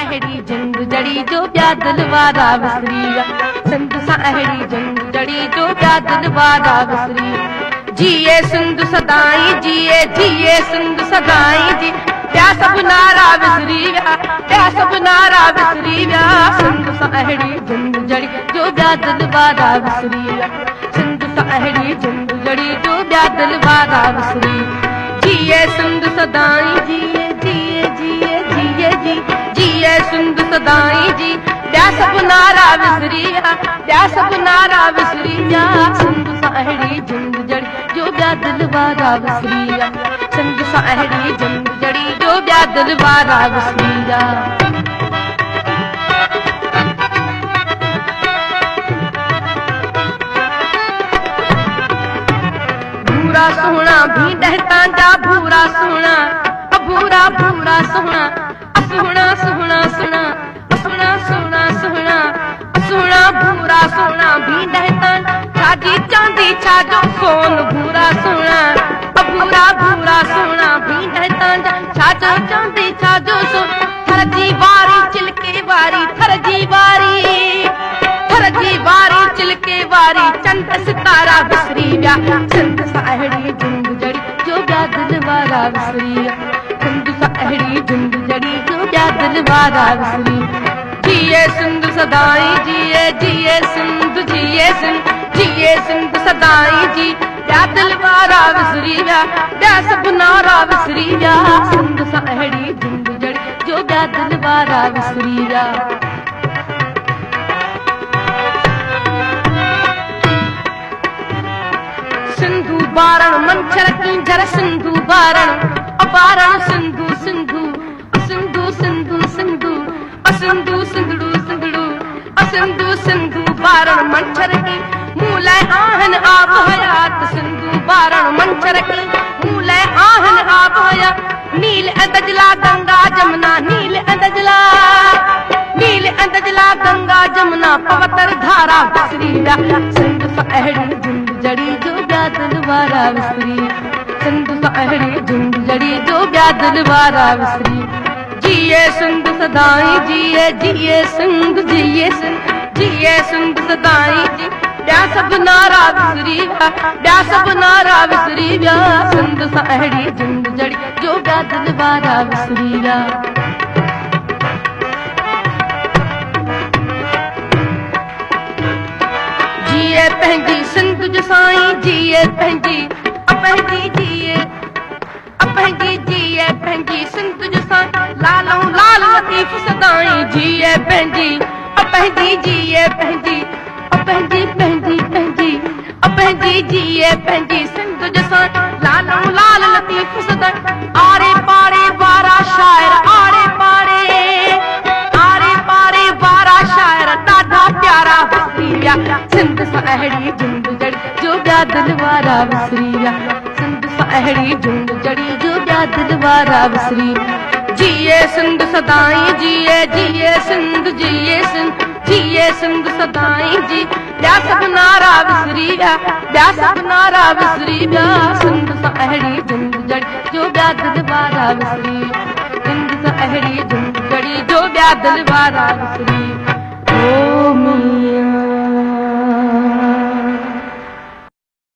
अहिड़ी जंग जड़ी जो ॿिया दिल वारा विसरी विया सिंध सां अहिड़ी जंग जड़ी जो ॿिया दिल वारा विसरी जिए सिंध सदाई जिए सिंध सदाई जी ॿिया सभु नारा विसरी विया ॿिया सभु नारा विसरी विया सिंध सां अहिड़ी जंग जड़ी जो ॿिया दिल वारा विसरी विया सिंध सां अहिड़ी जंग जड़ी जो ॿिया दिल वारा विसरी जिए सिंध सदाई जिए सिंध सदाई जी ॿिया सभु नारा विसरी विया ॿिया सभु नारा विसरी विया सिंध सां अहिड़ी जंग जड़ी जो ॿिया दिल वारा विसरी विया सिंध सां अहिड़ी जंग जड़ी जो ॿिया दिल वारा विसरी विया भूरा सोहणा भी डहता जा भूरा सोहणा भूरा भूरा सोहणा सोहणा सोहणा सोहणा सोहणा सोहणा सोहणा सोहणा भूरा सोहणा भी डहता छाजी चांदी छाजो सोन भूरा सोहणा भूरा भूरा सोहणा भी डहता छाजो चांदी छाजो सोन थर जी वारी चिलके वारी थर जी वारी चिलके वारी चंद सितारा विसरी विया सिंध सां अहिड़ी जंग जड़ी जो ॿिया दिल वारा विसरी विया सिंध सां अहिड़ी जंग जड़ी जो ॿिया दिल वारा विसरी जिए सिंध सदाई जिए सिंध सदाई जी ॿिया दिल वारा विसरी विया ॿिया सभु नारा विसरी विया सिंध सां अहिड़ी जंग जड़ी जो ॿिया दिल वारा विसरी विया सिंधु बारण मंछर किंजर सिंधु बारण बारण सिंधु सिंधु सिंधु सिंधु सिंधु सिंधु सिंधड़ू सिंधड़ू सिंधु सिंधु बारण मंछर की मूल आहन आब हयात सिंधु बारण मंछर की मूल आहन आब हयात नील अंदजला गंगा जमुना नील अंदजला गंगा जमुना पवित्र धारा विसरी विया सिंध सां अहिड़ी जंग जड़ी जो ॿिया दिल वारा विसरी सिंध सां अहिड़ी जंग जड़ी जो ॿिया दिल वारा विसरी जिए सिंध सदाई जिए सिंध सदाई जी ॿिया सभु नारा विसरी विया ॿिया सभु नारा विसरी विया सिंध सां अहिड़ी जंग जड़ी जो ॿिया दिल वारा विसरी विया जिए पंहिंजी सिंध जो साईं जिए पंहिंजी सिंध जो साईं लालऊं लाल लतीफ़ सदाई जिए पंहिंजी जिए पंहिंजी सिंध जो साईं लालऊं लाल लतीफ़ सदाई आरे पारे वारा शायर आरे पारे वारा शायर ॾाढा प्यारा विसरी विया सिंध सां अहिड़ी जंग जड़ी जो ॿिया दिल वारा विसरी विया सिंध सां अहिड़ी जंग जड़ी जो ॿिया दिल वारा विसरी जिए सिंध सदाई जिए सिंध सदाई जी ॿिया सभु नारा विसरी विया ॿिया सभु नारा विसरी विया सिंध सां अहिड़ी जंग जड़ी जो ॿिया दिल वारा विसरी सिंध सां अहिड़ी जंग जड़ी जो ॿिया दिल वारा विसरी